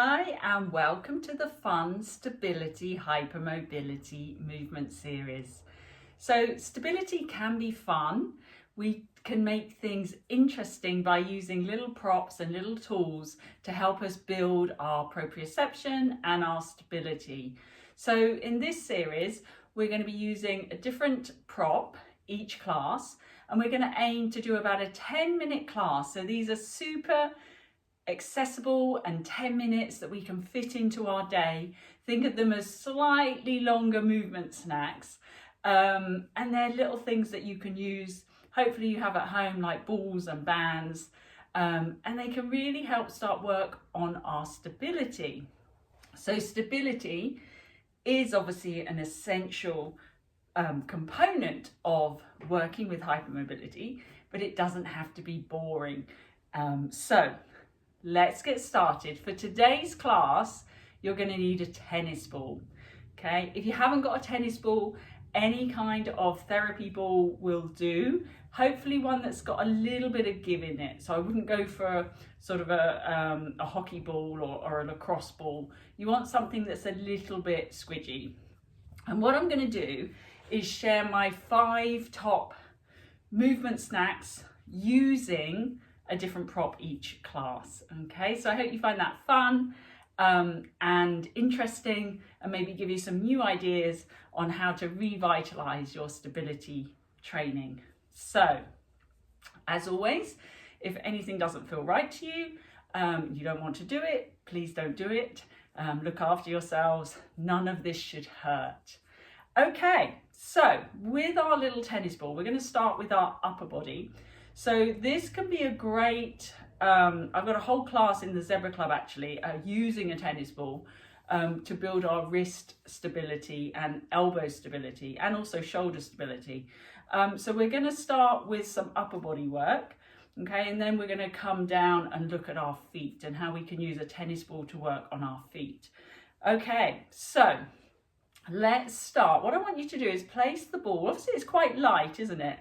Hi and welcome to the Fun Stability Hypermobility movement series. So stability can be fun. We can make things interesting by using little props and little tools to help us build our proprioception and our stability. So in this series, we're going to be using a different prop each class, and we're going to aim to do about a 10-minute class. So these are super accessible and 10 minutes that we can fit into our day. Think of them as slightly longer movement snacks, and they're little things that you can use, hopefully you have at home, like balls and bands, and they can really help start work on our stability. So stability is obviously an essential component of working with hypermobility, but it doesn't have to be boring. So let's get started. For today's class, you're going to need a tennis ball. Okay, if you haven't got a tennis ball, any kind of therapy ball will do. Hopefully one that's got a little bit of give in it. So I wouldn't go for sort of a hockey ball or a lacrosse ball. You want something that's a little bit squidgy. And what I'm going to do is share my 5 top movement snacks using a different prop each class. Okay, so I hope you find that fun and interesting, and maybe give you some new ideas on how to revitalize your stability training. So as always, if anything doesn't feel right to you, you don't want to do it, please don't do it. Look after yourselves. None of this should hurt. Okay, so with our little tennis ball, we're going to start with our upper body. So this can be a great, I've got a whole class in the Zebra Club actually using a tennis ball to build our wrist stability and elbow stability and also shoulder stability. So we're going to start with some upper body work, okay, and then we're going to come down and look at our feet and how we can use a tennis ball to work on our feet. Okay, so let's start. What I want you to do is place the ball. Obviously it's quite light, isn't it?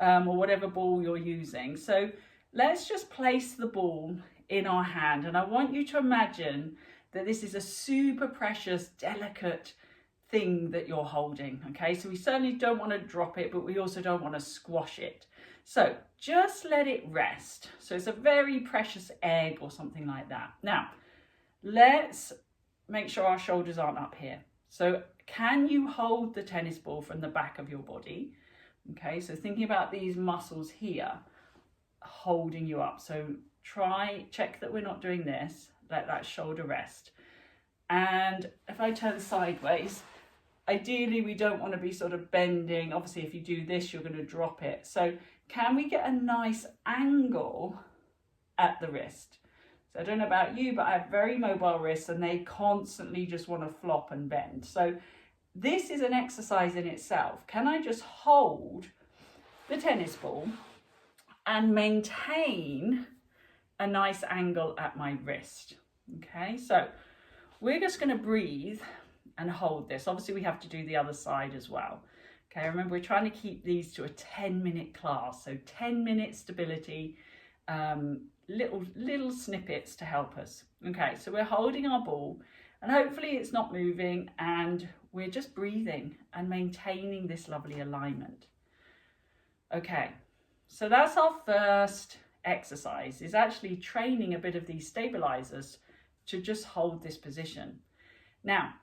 Or whatever ball you're using. So let's just place the ball in our hand, and I want you to imagine that this is a super precious, delicate thing that you're holding. Okay, so we certainly don't want to drop it, but we also don't want to squash it. So just let it rest. So it's a very precious egg or something like that. Now let's make sure our shoulders aren't up here. So can you hold the tennis ball from the back of your body? Okay, so thinking about these muscles here holding you up. So check that we're not doing this. Let that shoulder rest. And if I turn sideways, ideally we don't want to be sort of bending. Obviously if you do this, you're going to drop it. So can we get a nice angle at the wrist? So I don't know about you, but I have very mobile wrists and they constantly just want to flop and bend. So this is an exercise in itself. Can I just hold the tennis ball and maintain a nice angle at my wrist? Okay, so we're just going to breathe and hold this. Obviously we have to do the other side as well. Okay, remember we're trying to keep these to a 10-minute class. So 10-minute stability, little snippets to help us. Okay, so we're holding our ball and hopefully it's not moving, and we're just breathing and maintaining this lovely alignment. Okay, so that's our first exercise, is actually training a bit of these stabilizers to just hold this position. Now,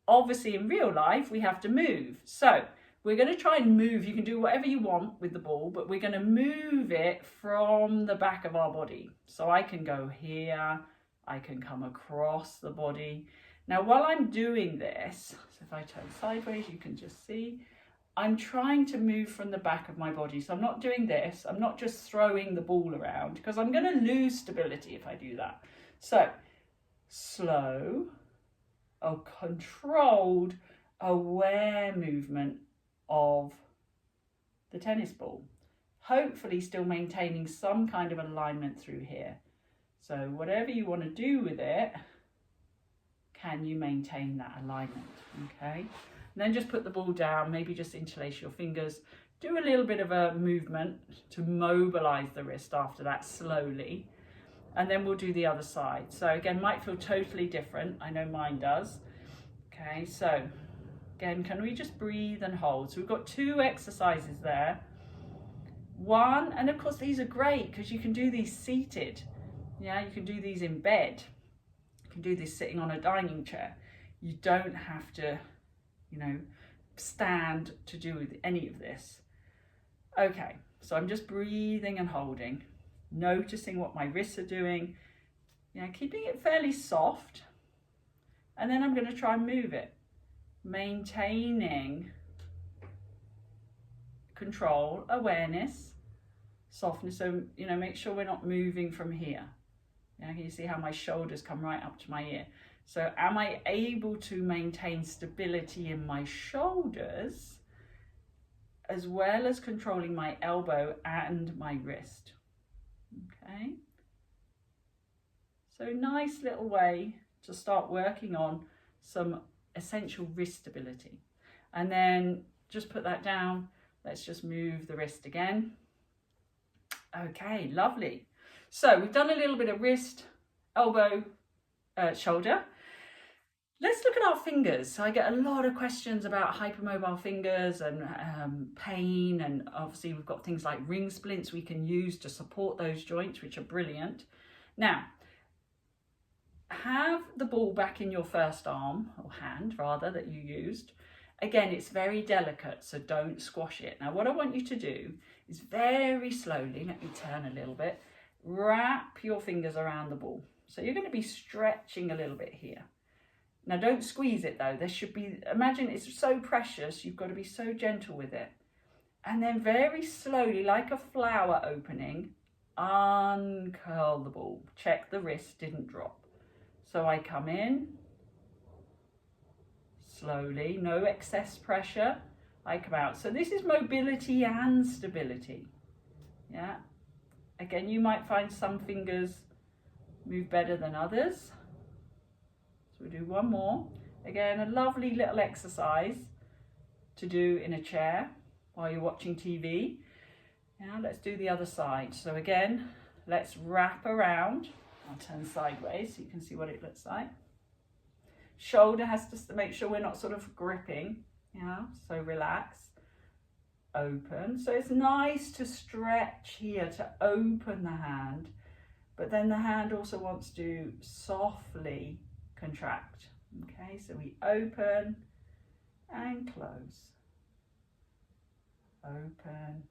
obviously in real life, we have to move. So we're going to try and move. You can do whatever you want with the ball, but we're going to move it from the back of our body. So I can go here, I can come across the body. Now, while I'm doing this, so if I turn sideways, you can just see, I'm trying to move from the back of my body. So I'm not doing this. I'm not just throwing the ball around, because I'm going to lose stability if I do that. So slow, controlled, aware movement of the tennis ball. Hopefully still maintaining some kind of alignment through here. So whatever you want to do with it, can you maintain that alignment? Okay, and then just put the ball down, maybe just interlace your fingers, do a little bit of a movement to mobilize the wrist after that slowly, and then we'll do the other side. So again, might feel totally different. I know mine does. Okay, so again, can we just breathe and hold? So we've got 2 exercises there. 1, and of course these are great because you can do these seated. Yeah, you can do these in bed. You can do this sitting on a dining chair. You don't have to, you know, stand to do any of this. Okay, so I'm just breathing and holding, noticing what my wrists are doing, you know, keeping it fairly soft. And then I'm going to try and move it, maintaining control, awareness, softness. So, you know, make sure we're not moving from here. Now, can you see how my shoulders come right up to my ear? So am I able to maintain stability in my shoulders as well as controlling my elbow and my wrist? Okay. So nice little way to start working on some essential wrist stability. And then just put that down. Let's just move the wrist again. Okay, lovely. So we've done a little bit of wrist, elbow, shoulder. Let's look at our fingers. So I get a lot of questions about hypermobile fingers and pain, and obviously we've got things like ring splints we can use to support those joints, which are brilliant. Now, have the ball back in your first arm, or hand rather, that you used. Again, it's very delicate, so don't squash it. Now, what I want you to do is very slowly, let me turn a little bit, wrap your fingers around the ball. So you're going to be stretching a little bit here. Now, don't squeeze it though. There should be, imagine it's so precious, you've got to be so gentle with it. And then very slowly, like a flower opening, uncurl the ball. Check the wrist didn't drop. So I come in, slowly, no excess pressure. I come out. So this is mobility and stability. Yeah. Again, you might find some fingers move better than others. So we'll do one more. Again, a lovely little exercise to do in a chair while you're watching TV. Now let's do the other side. So again, let's wrap around. I'll turn sideways so you can see what it looks like. Shoulder has to make sure we're not sort of gripping, yeah, so relax, open. So it's nice to stretch here to open the hand, but then the hand also wants to softly contract. Okay, so we open and close, open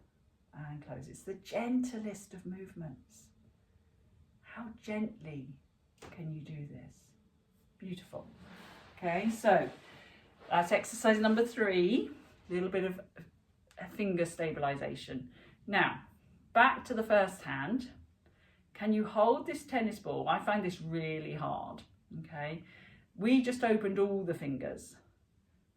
and close. It's the gentlest of movements. How gently can you do this? Beautiful. Okay, so that's exercise number 3, a little bit of finger stabilization. Now, back to the first hand. Can you hold this tennis ball? I find this really hard, okay? We just opened all the fingers.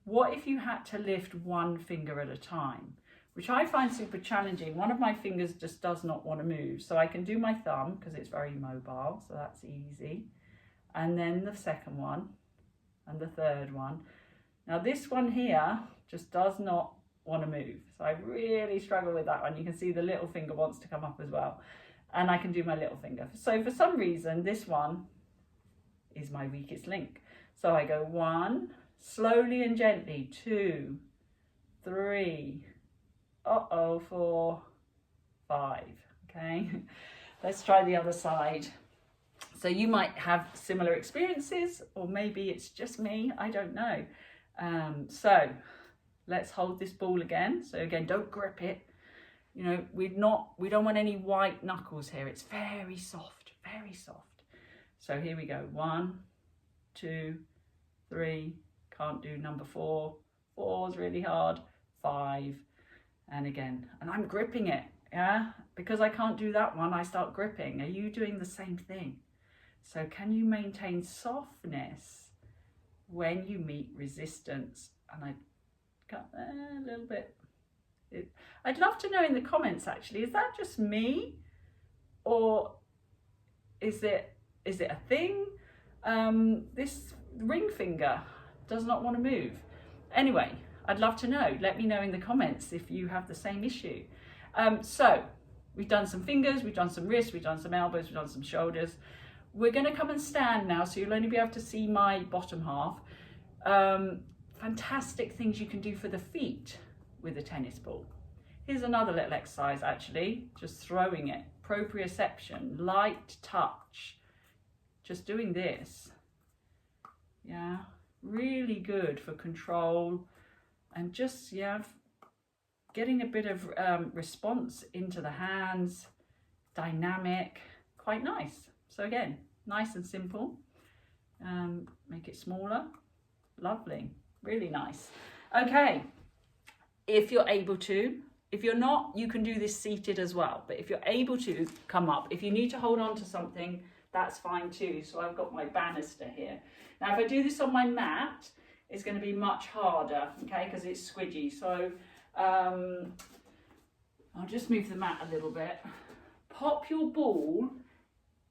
What if you had to lift one finger at a time? Which I find super challenging. One of my fingers just does not want to move. So I can do my thumb because it's very mobile, so that's easy. And then the second one and the third one. Now this one here just does not want to move. So I really struggle with that one. You can see the little finger wants to come up as well. And I can do my little finger. So for some reason, this one is my weakest link. So I go 1, slowly and gently, 2, 3, 4, 5, okay? Let's try the other side. So you might have similar experiences, or maybe it's just me, I don't know. So let's hold this ball again. So again, don't grip it. You know, we don't want any white knuckles here. It's very soft, very soft. So here we go. 1, 2, 3, can't do number 4. 4 is really hard. 5, and again, and I'm gripping it, yeah? Because I can't do that one, I start gripping. Are you doing the same thing? So can you maintain softness when you meet resistance? And I got a little bit. I'd love to know in the comments actually, is that just me? Or is it a thing? This ring finger does not want to move. Anyway, I'd love to know. Let me know in the comments if you have the same issue. So We've done some fingers, we've done some wrists, we've done some elbows, we've done some shoulders. We're going to come and stand now, so you'll only be able to see my bottom half. Fantastic things you can do for the feet with a tennis ball. Here's another little exercise actually, just throwing it. Proprioception, light touch, just doing this. Yeah, really good for control and just, yeah, getting a bit of response into the hands, dynamic, quite nice. So again, nice and simple. Make it smaller, lovely, really nice. Okay, if you're able to, if you're not, you can do this seated as well. But if you're able to, come up. If you need to hold on to something, that's fine too. So I've got my banister here. Now, if I do this on my mat, it's going to be much harder, okay, because it's squidgy. So I'll just move the mat a little bit. Pop your ball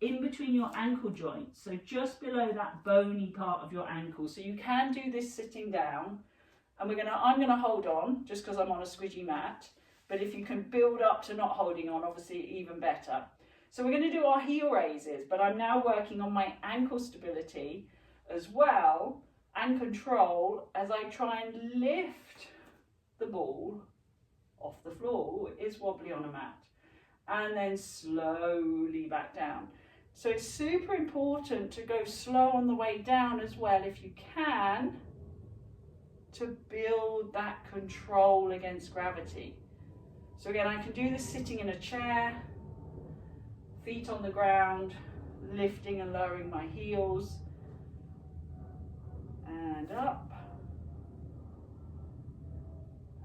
in between your ankle joints, so just below that bony part of your ankle. So you can do this sitting down, and I'm gonna hold on just because I'm on a squidgy mat. But if you can build up to not holding on, obviously even better. So we're going to do our heel raises, but I'm now working on my ankle stability as well and control as I try and lift the ball off the floor. It is wobbly on a mat, and then slowly back down. So it's super important to go slow on the way down as well, if you can, to build that control against gravity. So again, I can do this sitting in a chair, feet on the ground, lifting and lowering my heels, and up.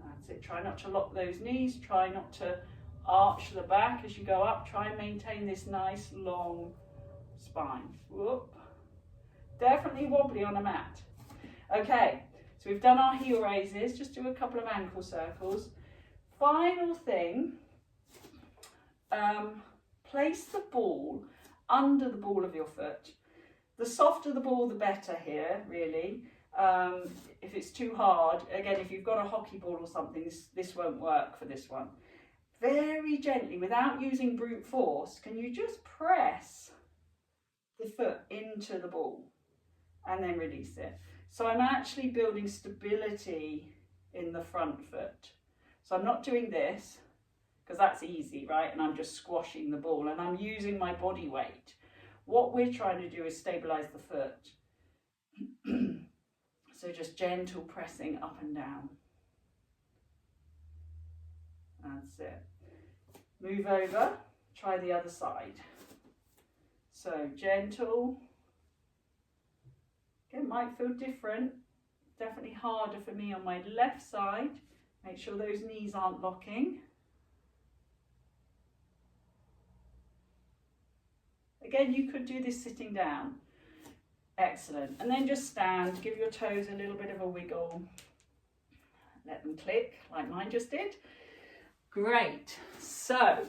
That's it. Try not to lock those knees, try not to arch the back as you go up. Try and maintain this nice long spine. Whoop. Definitely wobbly on a mat. Okay, so we've done our heel raises. Just do a couple of ankle circles. Final thing, place the ball under the ball of your foot. The softer the ball, the better here, really. If it's too hard, again, if you've got a hockey ball or something, this won't work for this one. Very gently, without using brute force, can you just press the foot into the ball and then release it? So I'm actually building stability in the front foot. So I'm not doing this because that's easy, right? And I'm just squashing the ball and I'm using my body weight. What we're trying to do is stabilize the foot. So just gentle pressing up and down. That's it. Move over, try the other side. So gentle. Again, might feel different. Definitely harder for me on my left side. Make sure those knees aren't locking. Again, you could do this sitting down. Excellent. And then just stand, give your toes a little bit of a wiggle. Let them click like mine just did. Great. So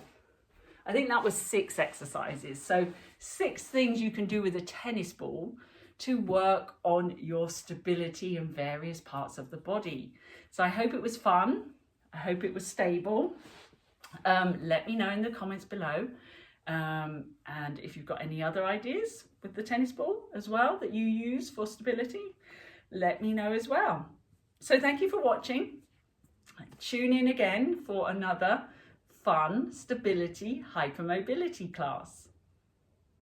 I think that was 6 exercises. So 6 things you can do with a tennis ball to work on your stability in various parts of the body. So I hope it was fun. I hope it was stable. Let me know in the comments below. And if you've got any other ideas with the tennis ball as well that you use for stability, let me know as well. So thank you for watching. Tune in again for another fun stability hypermobility class.